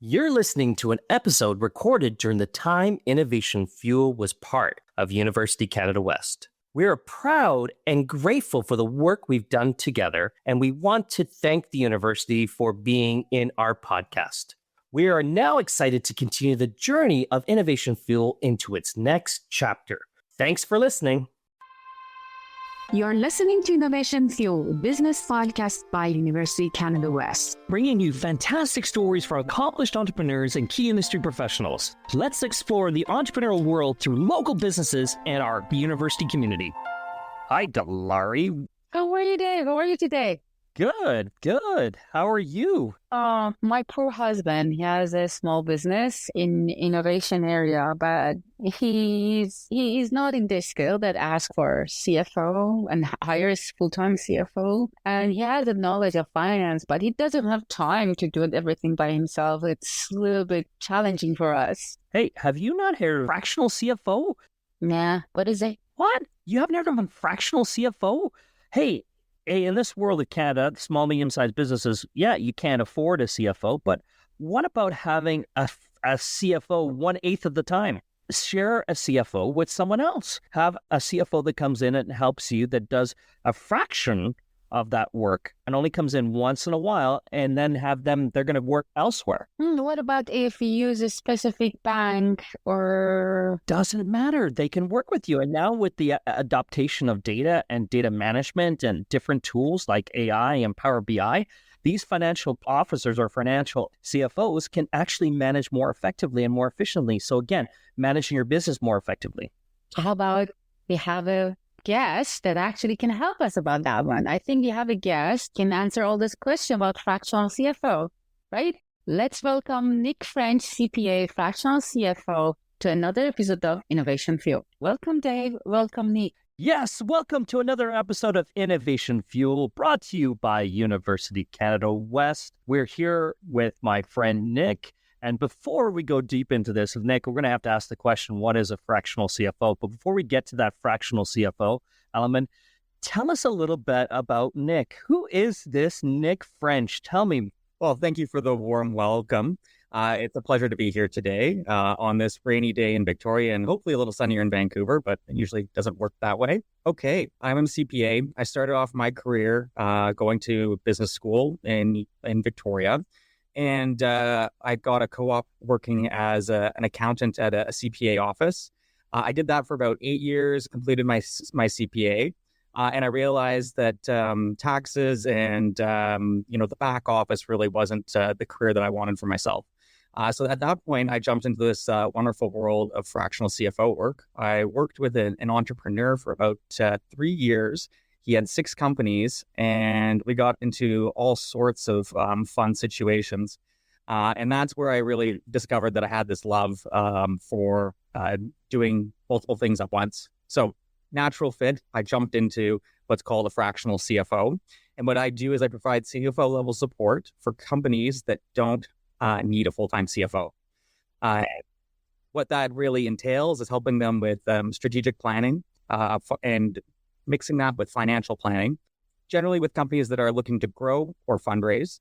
You're listening to an episode recorded during the time Innovation Fuel was part of University Canada West. We are proud and grateful for the work we've done together, and we want to thank the university for being in our podcast. We are now excited to continue the journey of Innovation Fuel into its next chapter. Thanks for listening. You're listening to Innovation Fuel, business podcast by University Canada West, bringing you fantastic stories from accomplished entrepreneurs and key industry professionals. Let's explore the entrepreneurial world through local businesses and our university community. Hi, Gelareh. How are you, Dave? How are you today? Good. How are you? My poor husband, he has a small business in innovation area, but he's not in this skill that asks for CFO and hires full-time CFO. And he has the knowledge of finance, but he doesn't have time to do everything by himself. It's a little bit challenging for us. Hey, have you not heard fractional CFO? Nah, what is it? What? You have never done fractional CFO? Hey, in this world of Canada, small, medium-sized businesses, yeah, you can't afford a CFO, but what about having a CFO 1/8 of the time? Share a CFO with someone else. Have a CFO that comes in and helps you that does a fraction of that work and only comes in once in a while, and then they're going to work elsewhere. What about if you use a specific bank or... Doesn't matter. They can work with you. And now with the adaptation of data and data management and different tools like AI and Power BI, these financial officers or financial CFOs can actually manage more effectively and more efficiently. So again, managing your business more effectively. How about we have a guest that actually can help us about that one? I think you have a guest can answer all this question about fractional CFO, right? Let's welcome Nick French, CPA, fractional CFO, to another episode of Innovation Fuel. Welcome, Dave. Welcome, Nick. Yes, welcome to another episode of Innovation Fuel, brought to you by University Canada West. We're here with my friend Nick. And before we go deep into this, Nick, we're going to have to ask the question, what is a fractional CFO? But before we get to that fractional CFO element, tell us a little bit about Nick. Who is this Nick French? Tell me. Well, thank you for the warm welcome. It's a pleasure to be here today on this rainy day in Victoria and hopefully a little sunnier in Vancouver, but it usually doesn't work that way. Okay, I'm a CPA. I started off my career going to business school in Victoria. And I got a co-op working as an accountant at a CPA office. I did that for about 8 years, completed my CPA. And I realized that taxes and, the back office really wasn't the career that I wanted for myself. So at that point, I jumped into this wonderful world of fractional CFO work. I worked with an entrepreneur for about 3 years. He had 6 companies, and we got into all sorts of fun situations. And that's where I really discovered that I had this love for doing multiple things at once. So natural fit, I jumped into what's called a fractional CFO. And what I do is I provide CFO level support for companies that don't need a full-time CFO. What that really entails is helping them with strategic planning and mixing that with financial planning, generally with companies that are looking to grow or fundraise.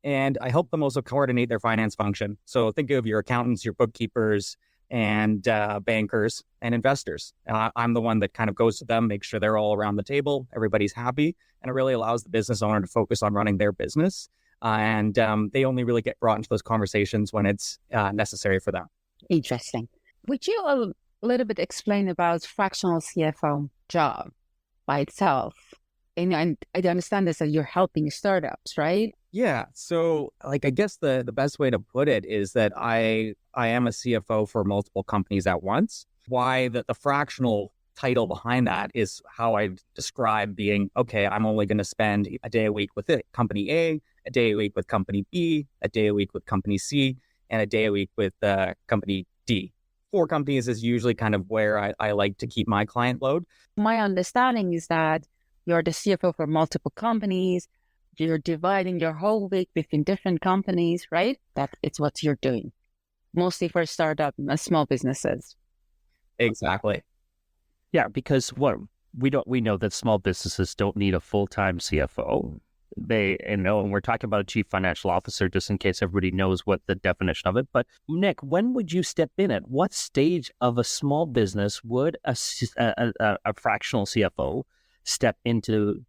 And I help them also coordinate their finance function. So think of your accountants, your bookkeepers, and bankers and investors. I'm the one that kind of goes to them, makes sure they're all around the table, everybody's happy, and it really allows the business owner to focus on running their business. And they only really get brought into those conversations when it's necessary for them. Interesting. Would you a little bit explain about fractional CFO job by itself? And I understand this that you're helping startups, right? Yeah. So I guess the best way to put it is that I am a CFO for multiple companies at once. Why the fractional title behind that is how I describe being, okay, I'm only going to spend a day a week with company A day a week with company B, a day a week with company C, and a day a week with company D. 4 companies is usually kind of where I like to keep my client load. My understanding is that you're the CFO for multiple companies. You're dividing your whole week between different companies, right? That it's what you're doing, mostly for startup and small businesses. Exactly. Yeah, because we know that small businesses don't need a full-time CFO. and we're talking about a chief financial officer, just in case everybody knows what the definition of it. But Nick, when would you step in? At what stage of a small business would a fractional CFO step into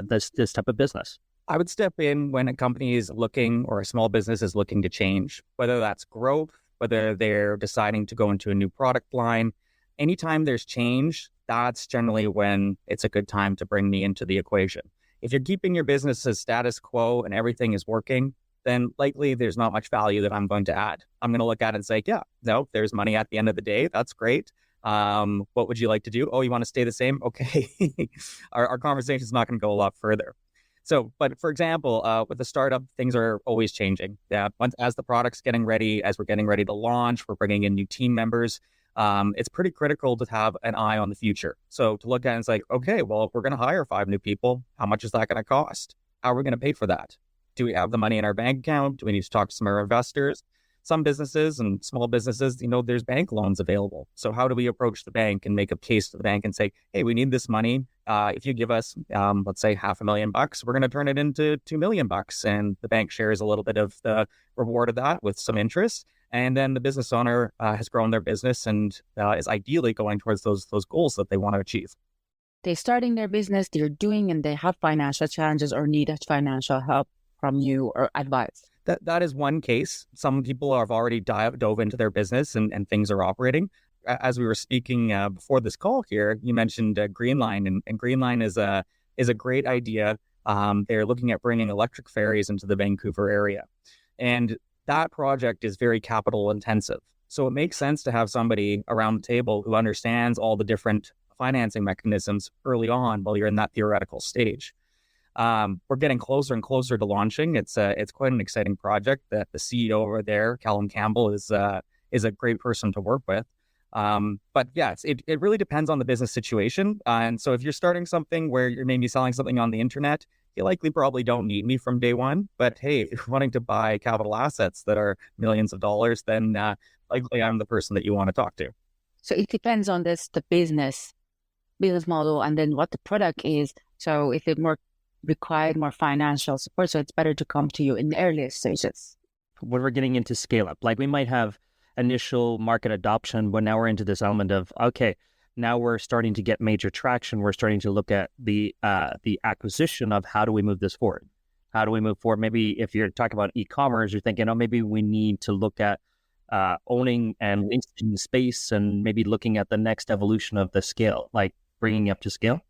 this type of business? I would step in when a company is looking, or a small business is looking to change, whether that's growth, whether they're deciding to go into a new product line. Anytime there's change, that's generally when it's a good time to bring me into the equation. If you're keeping your business as status quo and everything is working, then likely there's not much value that I'm going to add. I'm going to look at it and say, yeah, no, there's money at the end of the day. That's great. What would you like to do? Oh, you want to stay the same? Okay. Our conversation is not going to go a lot further. So, but for example, with the startup, things are always changing. Yeah, as the product's getting ready, as we're getting ready to launch, we're bringing in new team members. It's pretty critical to have an eye on the future. So to look at it, it's like, okay, well, if we're going to hire 5 new people, how much is that going to cost? How are we going to pay for that? Do we have the money in our bank account? Do we need to talk to some of our investors? Some businesses and small businesses, there's bank loans available. So how do we approach the bank and make a case to the bank and say, hey, we need this money. If you give us, let's say $500,000, we're going to turn it into $2 million. And the bank shares a little bit of the reward of that with some interest. And then the business owner has grown their business and is ideally going towards those goals that they want to achieve. They're starting their business, they're doing, and they have financial challenges or need financial help from you or advice. That is one case. Some people have already dove into their business and things are operating. As we were speaking before this call here, you mentioned Greenline, and Greenline is a great idea. They're looking at bringing electric ferries into the Vancouver area. And that project is very capital intensive. So it makes sense to have somebody around the table who understands all the different financing mechanisms early on while you're in that theoretical stage. We're getting closer and closer to launching. It's quite an exciting project. That the CEO over there, Callum Campbell, is a great person to work with. But yeah, it really depends on the business situation. And so if you're starting something where you're maybe selling something on the internet, you likely probably don't need me from day one. But hey, if you're wanting to buy capital assets that are millions of dollars, then likely I'm the person that you want to talk to. So it depends on the business model and then what the product is. So if it required more financial support, so it's better to come to you in the earliest stages. When we're getting into scale up, like we might have initial market adoption, but now we're into this element of, okay, now we're starting to get major traction. We're starting to look at the acquisition of how do we move this forward? How do we move forward? Maybe if you're talking about e-commerce, you're thinking, oh, maybe we need to look at owning and leasing the space and maybe looking at the next evolution of the scale, like bringing up to scale.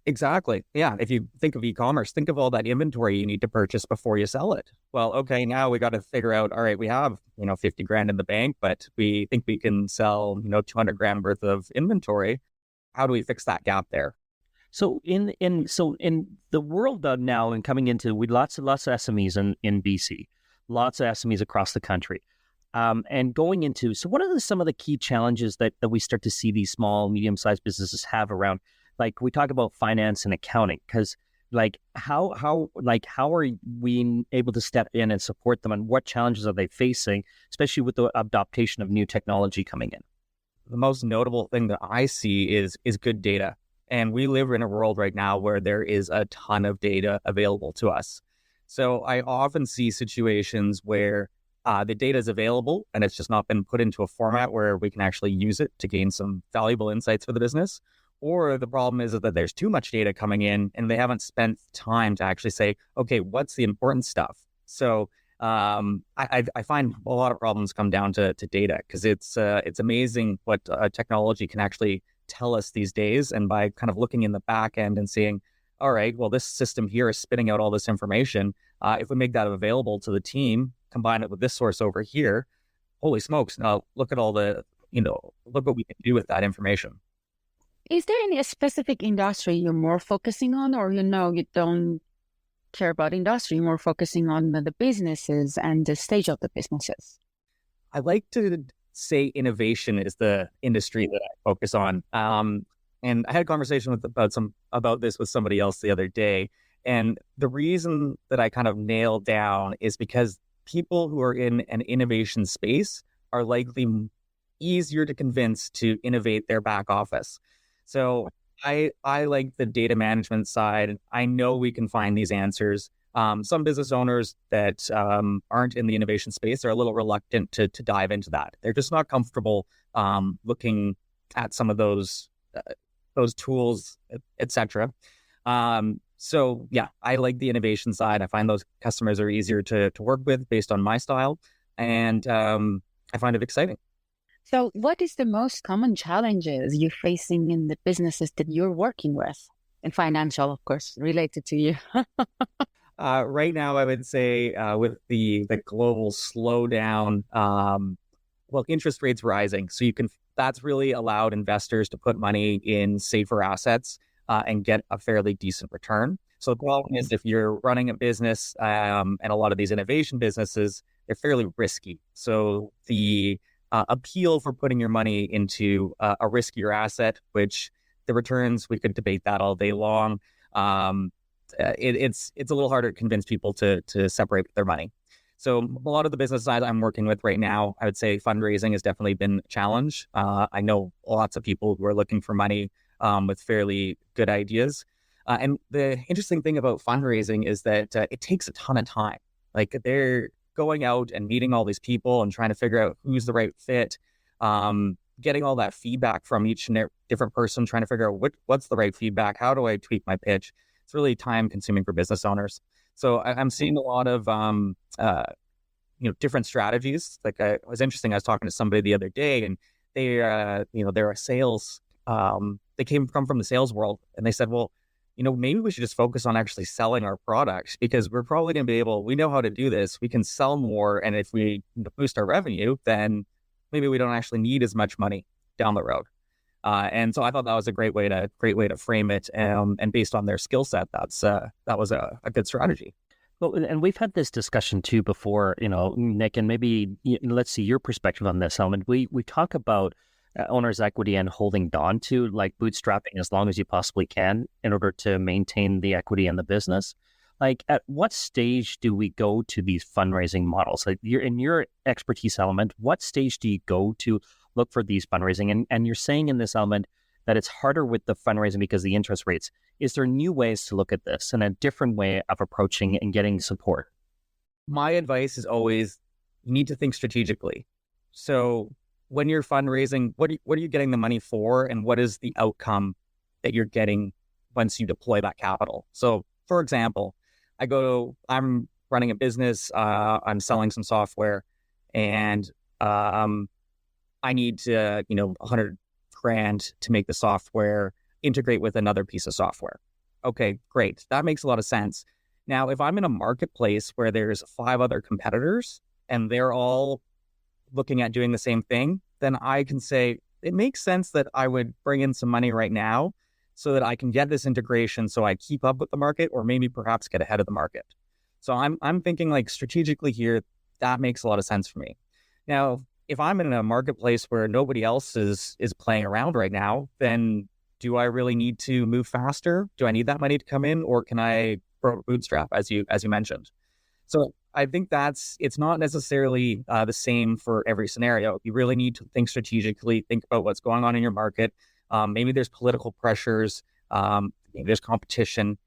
Exactly. Yeah. If you think of e-commerce, think of all that inventory you need to purchase before you sell it. Well, okay, now we got to figure out, all right, we have, $50,000 in the bank, but we think we can sell, $200,000 worth of inventory. How do we fix that gap there? So in the world of now and coming into with lots of SMEs in BC, lots of SMEs across the country. And going into, so what are some of the key challenges that we start to see these small, medium-sized businesses have around? Like we talk about finance and accounting, because how are we able to step in and support them, and what challenges are they facing, especially with the adoption of new technology coming in? The most notable thing that I see is good data. And we live in a world right now where there is a ton of data available to us. So I often see situations where the data is available and it's just not been put into a format where we can actually use it to gain some valuable insights for the business. Or the problem is that there's too much data coming in and they haven't spent time to actually say, okay, what's the important stuff? So I find a lot of problems come down to data, because it's amazing what technology can actually tell us these days. And by kind of looking in the back end and seeing, all right, well, this system here is spitting out all this information. If we make that available to the team, combine it with this source over here, holy smokes, now look at all the, look what we can do with that information. Is there any specific industry you're more focusing on, or you don't care about industry, you're more focusing on the businesses and the stage of the businesses? I like to say innovation is the industry that I focus on. And I had a conversation about this with somebody else the other day. And the reason that I kind of nailed down is because people who are in an innovation space are likely easier to convince to innovate their back office. So I like the data management side. I know we can find these answers. Some business owners that aren't in the innovation space are a little reluctant to dive into that. They're just not comfortable looking at some of those tools, etc. So yeah, I like the innovation side. I find those customers are easier to work with based on my style, and I find it exciting. So what is the most common challenges you're facing in the businesses that you're working with? And financial, of course, related to you. Right now, I would say with the global slowdown, well, interest rates rising, so that's really allowed investors to put money in safer assets and get a fairly decent return. So the problem is if you're running a business and a lot of these innovation businesses, they're fairly risky. So the appeal for putting your money into a riskier asset, which the returns, we could debate that all day long. It's a little harder to convince people to separate their money. So a lot of the business side I'm working with right now, I would say fundraising has definitely been a challenge. I know lots of people who are looking for money with fairly good ideas. And the interesting thing about fundraising is that it takes a ton of time. Like they're going out and meeting all these people and trying to figure out who's the right fit, getting all that feedback from each and different person, trying to figure out what's the right feedback, how do I tweak my pitch. It's really time consuming for business owners. So I'm seeing a lot of different strategies. Like it was interesting. I was talking to somebody the other day, and they're a sales. They come from the sales world, and they said, well, maybe we should just focus on actually selling our products, because we're probably going to we know how to do this. We can sell more. And if we boost our revenue, then maybe we don't actually need as much money down the road. And so I thought that was a great way to frame it. And based on their skill set, that was a good strategy. Well, and we've had this discussion too before, Nick, and maybe let's see your perspective on this element. We talk about owner's equity and holding on to, like, bootstrapping as long as you possibly can in order to maintain the equity in the business. Like, at what stage do we go to these fundraising models? Like, in your expertise element, what stage do you go to look for these fundraising? And you're saying in this element that it's harder with the fundraising because of the interest rates. Is there new ways to look at this and a different way of approaching and getting support? My advice is always, you need to think strategically. So when you're fundraising, what are you getting the money for, and what is the outcome that you're getting once you deploy that capital? So, for example, I'm running a business, I'm selling some software, and I need to, $100,000 to make the software integrate with another piece of software. Okay, great. That makes a lot of sense. Now, if I'm in a marketplace where there's 5 other competitors and they're all looking at doing the same thing, then I can say it makes sense that I would bring in some money right now so that I can get this integration so I keep up with the market, or maybe perhaps get ahead of the market. So I'm thinking like strategically here, that makes a lot of sense for me. Now, if I'm in a marketplace where nobody else is playing around right now, then do I really need to move faster? Do I need that money to come in, or can I bootstrap, as you mentioned? So I think it's not necessarily the same for every scenario. You really need to think strategically, think about what's going on in your market. Maybe there's political pressures, maybe there's competition.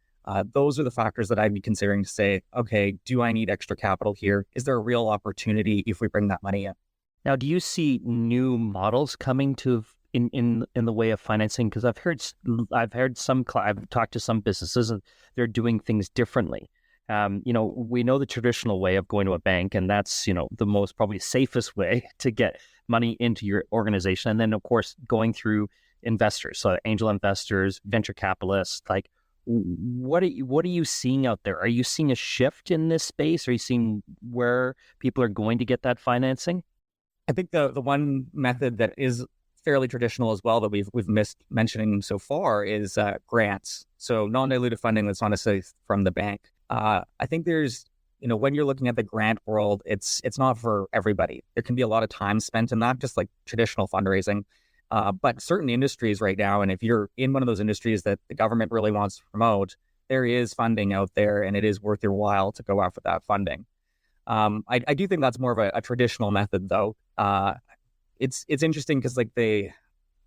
Those are the factors that I'd be considering to say, okay, do I need extra capital here? Is there a real opportunity if we bring that money in? Now, do you see new models coming to in the way of financing? Because I've talked to some businesses, and they're doing things differently. We know the traditional way of going to a bank, and that's, the most probably safest way to get money into your organization. And then, of course, going through investors, so angel investors, venture capitalists. Like, what are you seeing out there? Are you seeing a shift in this space? Are you seeing where people are going to get that financing? I think the one method that is fairly traditional as well that we've missed mentioning so far is grants. So non-dilutive funding that's not necessarily from the bank. I think there's, when you're looking at the grant world, it's not for everybody. There can be a lot of time spent in that, just like traditional fundraising. But certain industries right now, and if you're in one of those industries that the government really wants to promote, there is funding out there, and it is worth your while to go after that funding. I do think that's more of a traditional method, though. It's interesting because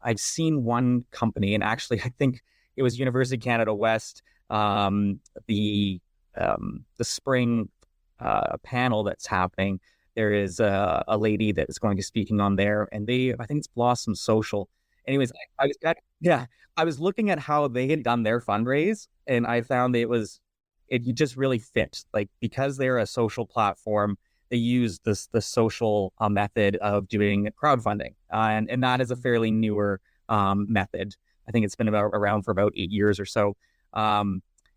I've seen one company, and actually I think it was University of Canada West, the spring panel that's happening. There is a lady that is going to be speaking on there, and I think it's Blossom Social. Anyways, I was looking at how they had done their fundraise, and I found it just really fit. Like, because they're a social platform, they use the social method of doing crowdfunding, and that is a fairly newer method. I think it's been around for about 8 years or so.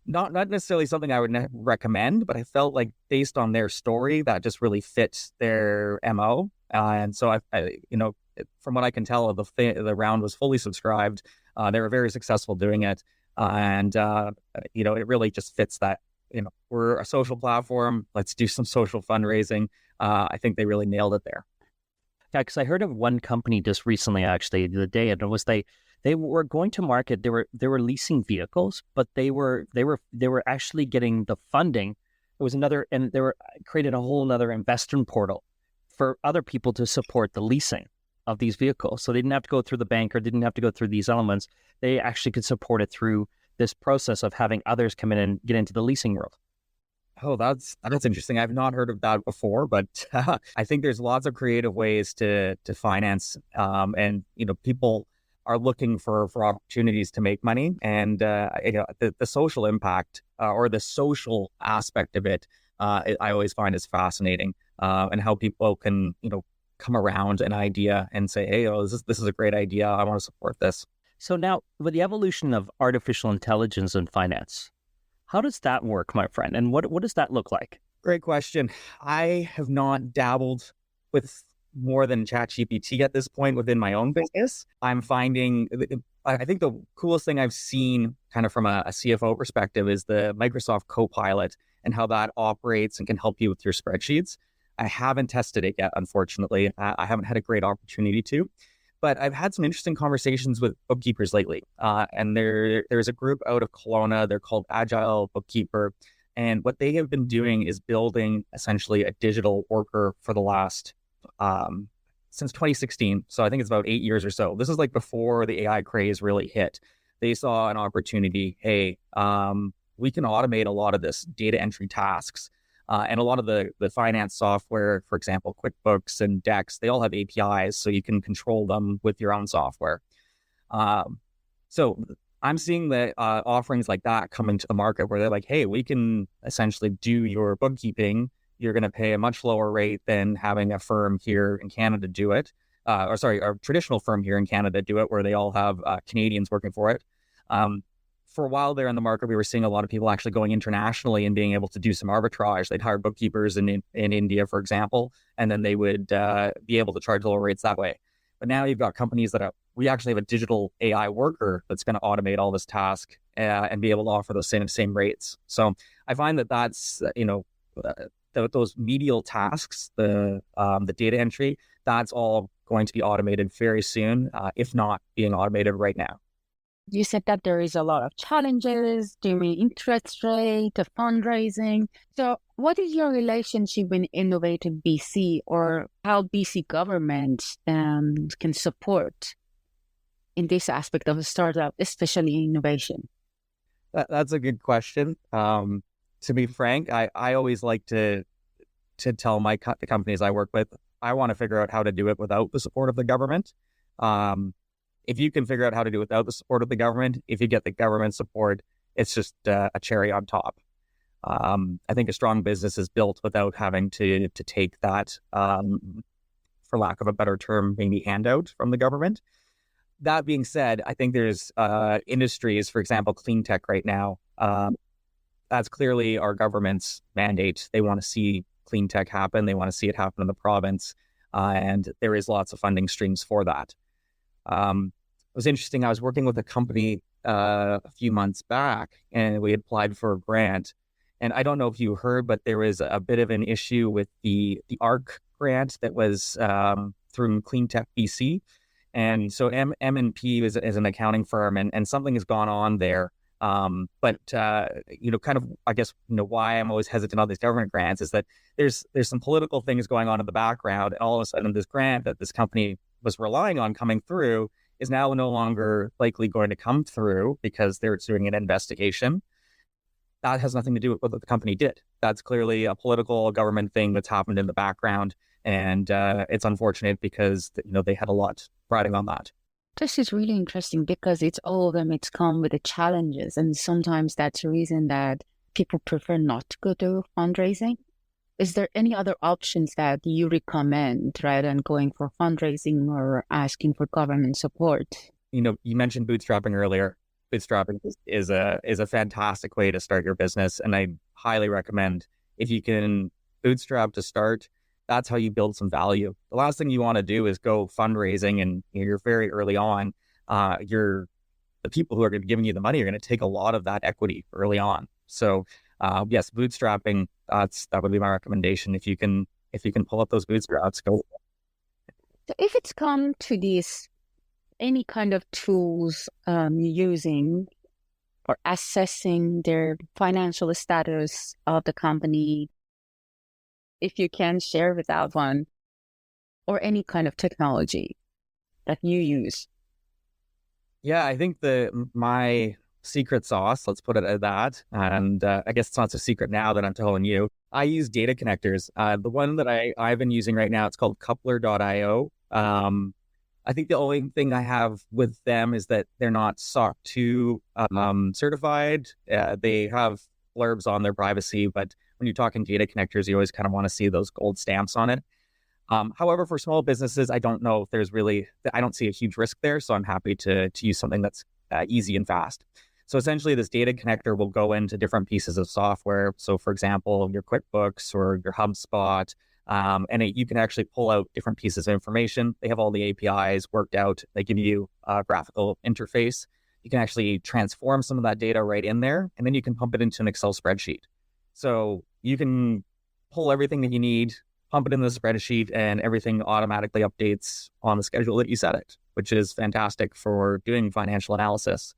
Not necessarily something I would recommend, but I felt like based on their story, that just really fits their MO. And so I from what I can tell, the round was fully subscribed. They were very successful doing it, and it really just fits that. We're a social platform. Let's do some social fundraising. I think they really nailed it there. Yeah, because I heard of one company just recently, actually, the day, and it was they were going to market. They were leasing vehicles, but they were actually getting the funding. It was and they were created a whole another investment portal for other people to support the leasing of these vehicles. So they didn't have to go through the bank or didn't have to go through these elements. They actually could support it through this process of having others come in and get into the leasing world. Oh, that's interesting. I've not heard of that before, but I think there's lots of creative ways to finance, and people are looking for opportunities to make money, and the social impact or the social aspect of it, I always find is fascinating, and how people can come around an idea and say, hey, this is a great idea. I want to support this. So now, with the evolution of artificial intelligence in finance, how does that work, my friend? And what does that look like? Great question. I have not dabbled with more than ChatGPT at this point within my own business. I think the coolest thing I've seen kind of from a CFO perspective is the Microsoft Copilot and how that operates and can help you with your spreadsheets. I haven't tested it yet, unfortunately. I haven't had a great opportunity to. But I've had some interesting conversations with bookkeepers lately. And there's a group out of Kelowna. They're called Agile Bookkeeper. And what they have been doing is building essentially a digital worker for the last, since 2016. So I think it's about 8 years or so. This is like before the AI craze really hit. They saw an opportunity. Hey, we can automate a lot of this data entry tasks. And a lot of the finance software, for example, QuickBooks and Dex, they all have APIs, so you can control them with your own software. So I'm seeing the offerings like that come into the market where they're like, hey, we can essentially do your bookkeeping. You're going to pay a much lower rate than having a firm here in Canada do it. A traditional firm here in Canada do it, where they all have Canadians working for it. For a while there in the market, we were seeing a lot of people actually going internationally and being able to do some arbitrage. They'd hire bookkeepers in India, for example, and then they would be able to charge lower rates that way. But now you've got companies we actually have a digital AI worker that's going to automate all this task and be able to offer those same rates. So I find that's, those medial tasks, the data entry, that's all going to be automated very soon, if not being automated right now. You said that there is a lot of challenges during interest rate, the fundraising. So what is your relationship with Innovative BC, or how BC government can support in this aspect of a startup, especially innovation? That's a good question. To be frank, I always like to tell the companies I work with, I want to figure out how to do it without the support of the government. If you can figure out how to do it without the support of the government, if you get the government support, it's just a cherry on top. I think a strong business is built without having to take that, for lack of a better term, maybe handout from the government. That being said, I think there's industries, for example, clean tech right now. That's clearly our government's mandate. They want to see clean tech happen. They want to see it happen in the province. And there is lots of funding streams for that. It was interesting. I was working with a company a few months back, and we applied for a grant. And I don't know if you heard, but there was a bit of an issue with the ARC grant that was through Clean Tech BC. And so M&P is an accounting firm, and something has gone on there. But kind of, I guess, why I'm always hesitant on these government grants is that there's some political things going on in the background, and all of a sudden this grant that this company was relying on coming through is now no longer likely going to come through because they're doing an investigation. That has nothing to do with what the company did. That's clearly a political government thing that's happened in the background. And it's unfortunate because, they had a lot riding on that. This is really interesting because it's all of them. It's come with the challenges. And sometimes that's the reason that people prefer not to go to fundraising. Is there any other options that you recommend rather than going for fundraising or asking for government support? You mentioned bootstrapping earlier. Bootstrapping is a fantastic way to start your business. And I highly recommend, if you can bootstrap to start, that's how you build some value. The last thing you want to do is go fundraising and you're very early on. The people who are going to be giving you the money are going to take a lot of that equity early on. So yes, bootstrapping, that would be my recommendation. If you can pull up those bootstraps, go. So if it's come to these, any kind of tools using or assessing their financial status of the company, if you can share with that one, or any kind of technology that you use. Yeah, I think my secret sauce, let's put it at that, and I guess it's not so secret now that I'm telling you, I use data connectors. The one that I've been using right now, it's called Coupler.io. I think the only thing I have with them is that they're not SOC 2 certified. They have blurbs on their privacy, but when you're talking data connectors, you always kind of want to see those gold stamps on it. However, for small businesses, I don't know if I don't see a huge risk there. So I'm happy to use something that's easy and fast. So essentially this data connector will go into different pieces of software. So for example, your QuickBooks or your HubSpot, and you can actually pull out different pieces of information. They have all the APIs worked out. They give you a graphical interface. You can actually transform some of that data right in there, and then you can pump it into an Excel spreadsheet. So you can pull everything that you need, pump it in the spreadsheet, and everything automatically updates on the schedule that you set it, which is fantastic for doing financial analysis.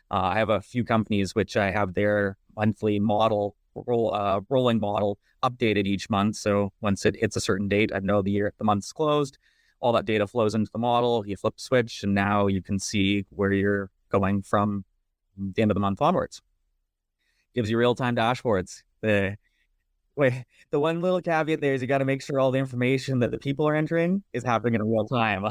I have a few companies which I have their monthly rolling model updated each month. So once it hits a certain date, I know the month's closed. All that data flows into the model. You flip the switch, and now you can see where you're going from the end of the month onwards. Gives you real-time dashboards. The one little caveat there is you got to make sure all the information that the people are entering is happening in real time.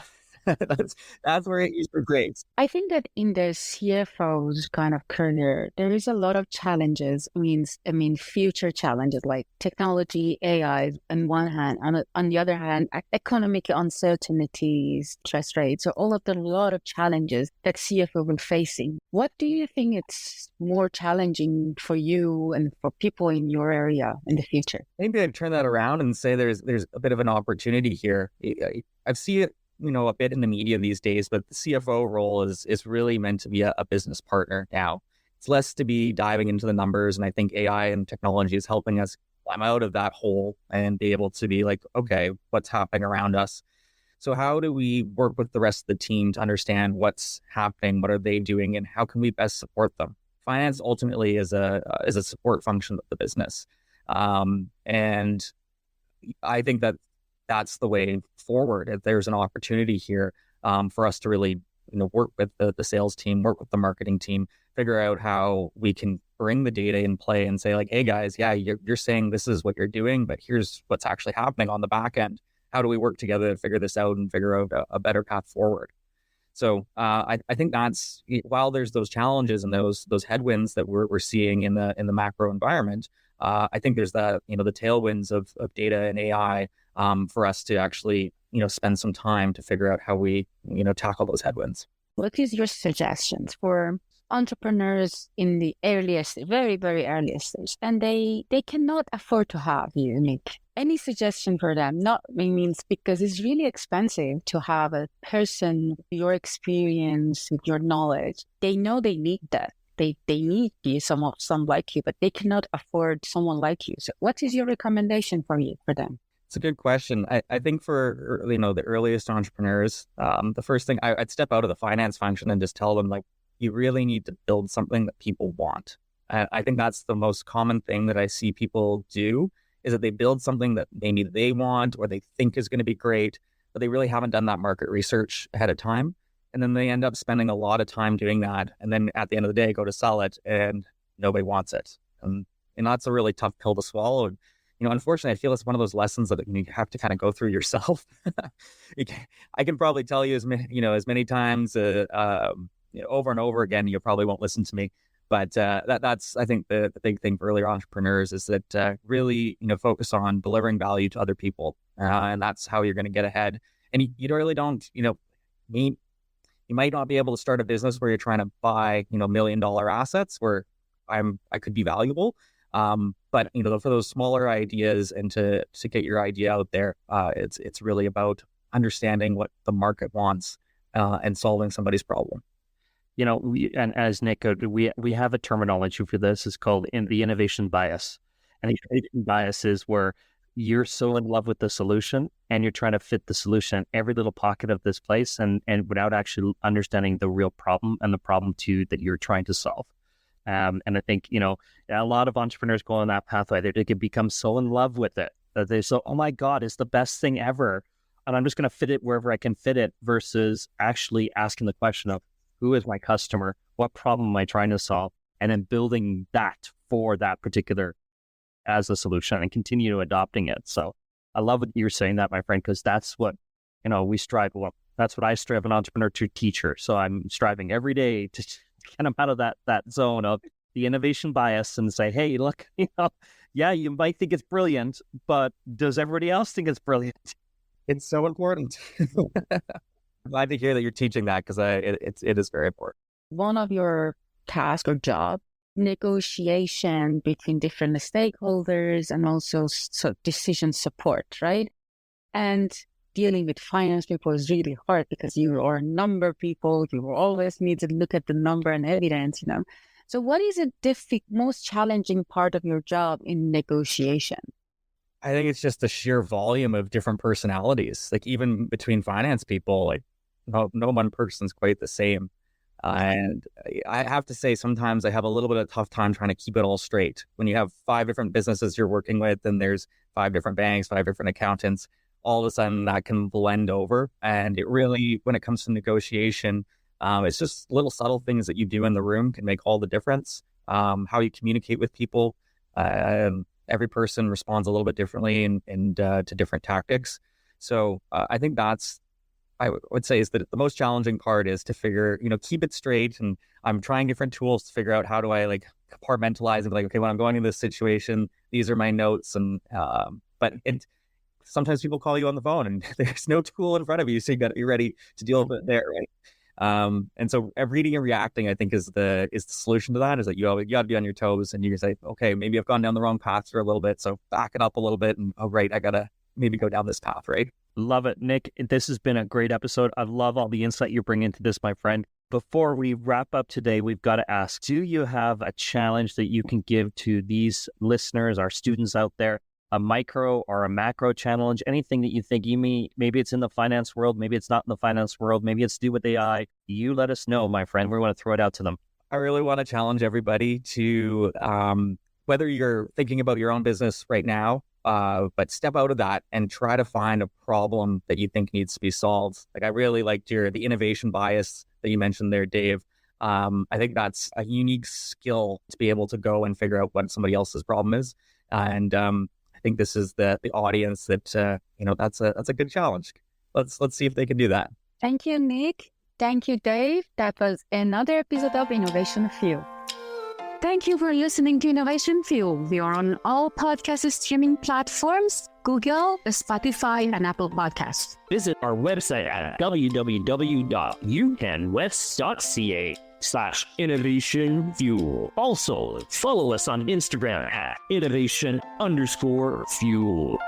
That's where it is for grades. I think that in the CFO's kind of career, there is a lot of challenges. I mean, future challenges like technology, AI on one hand, on the other hand, economic uncertainties, interest rates, so all of the lot of challenges that CFO will facing. What do you think it's more challenging for you and for people in your area in the future? Maybe I'd turn that around and say there's a bit of an opportunity here. I've seen it a bit in the media these days, but the CFO role is really meant to be a business partner now. It's less to be diving into the numbers, and I think AI and technology is helping us climb out of that hole and be able to be like, okay, what's happening around us? So how do we work with the rest of the team to understand what's happening, what are they doing, and how can we best support them? Finance ultimately is a support function of the business, and I think that's the way forward. If there's an opportunity here for us to really, work with the sales team, work with the marketing team, figure out how we can bring the data in play and say like, hey guys, yeah, you're saying this is what you're doing, but here's what's actually happening on the back end. How do we work together to figure this out and figure out a better path forward? So I think that's, while there's those challenges and those headwinds that we're seeing in the macro environment, I think there's the tailwinds of data and AI for us to actually, spend some time to figure out how we, tackle those headwinds. What is your suggestions for entrepreneurs in the earliest, very, very earliest stage, and they cannot afford to have unique? Any suggestion for them? Not means because it's really expensive to have a person with your experience, with your knowledge. They know they need that. They need you, some like you, but they cannot afford someone like you. So what is your recommendation for them? It's a good question. I think for, the earliest entrepreneurs, the first thing I'd step out of the finance function and just tell them, like, you really need to build something that people want. I think that's the most common thing that I see people do, is that they build something that maybe they want or they think is going to be great, but they really haven't done that market research ahead of time. And then they end up spending a lot of time doing that. And then at the end of the day, go to sell it and nobody wants it. And that's a really tough pill to swallow. And, unfortunately, I feel it's one of those lessons that you have to kind of go through yourself. I can probably tell you as many times over and over again, you probably won't listen to me. But that's, I think, the big thing for early entrepreneurs is that really, focus on delivering value to other people. And that's how you're going to get ahead. And you really don't, you might not be able to start a business where you're trying to buy, $1 million assets where I could be valuable. But for those smaller ideas and to get your idea out there, it's really about understanding what the market wants and solving somebody's problem. And as Nick, we have a terminology for this. It's called the innovation bias. And the innovation bias is where you're so in love with the solution and you're trying to fit the solution in every little pocket of this place and without actually understanding the real problem and the problem too that you're trying to solve. And I think, a lot of entrepreneurs go on that pathway. They can become so in love with it that they say, oh my God, it's the best thing ever. And I'm just going to fit it wherever I can fit it versus actually asking the question of who is my customer? What problem am I trying to solve? And then building that for that particular as a solution and continue adopting it. So I love what you're saying that, my friend, because that's what, we strive. Well, that's what I strive an entrepreneur to teacher. So I'm striving every day to get them out of that zone of the innovation bias and say, hey, look, yeah, you might think it's brilliant, but does everybody else think it's brilliant? It's so important. Glad to hear that you're teaching that because it is very important. One of your tasks or job, negotiation between different stakeholders and also decision support, right? And dealing with finance people is really hard because you are number people. You always need to look at the number and evidence, So what is the most challenging part of your job in negotiation? I think it's just the sheer volume of different personalities. Like even between finance people, like no one person's quite the same. And I have to say, sometimes I have a little bit of a tough time trying to keep it all straight. When you have 5 different businesses you're working with, and there's 5 different banks, 5 different accountants, all of a sudden that can blend over. And it really, when it comes to negotiation, it's just little subtle things that you do in the room can make all the difference. How you communicate with people. Every person responds a little bit differently and to different tactics. So I think I would say is that the most challenging part is to figure, keep it straight. And I'm trying different tools to figure out how do I compartmentalize and be like, okay, when I'm going into this situation, these are my notes. And, sometimes people call you on the phone and there's no tool in front of you. So you got to be ready to deal with it there. Right. And so reading and reacting, I think is the solution to that is that you got to be on your toes and you can say, okay, maybe I've gone down the wrong path for a little bit. So back it up a little bit and, oh, right, I got to maybe go down this path. Right. Love it, Nick. This has been a great episode. I love all the insight you bring into this, my friend. Before we wrap up today, we've got to ask, do you have a challenge that you can give to these listeners, our students out there, a micro or a macro challenge, anything that you think maybe it's in the finance world, maybe it's not in the finance world, maybe it's to do with AI. You let us know, my friend. We want to throw it out to them. I really want to challenge everybody to, whether you're thinking about your own business right now, but step out of that and try to find a problem that you think needs to be solved. Like I really liked the innovation bias that you mentioned there, Dave. I think that's a unique skill to be able to go and figure out what somebody else's problem is. And I think this is the audience that, that's a good challenge. Let's see if they can do that. Thank you, Nick. Thank you, Dave. That was another episode of Innovation Fuel. Thank you for listening to Innovation Fuel. We are on all podcast streaming platforms, Google, Spotify, and Apple Podcasts. Visit our website at www.upenwest.ca/Innovation Fuel. Also, follow us on Instagram at Innovation_Fuel.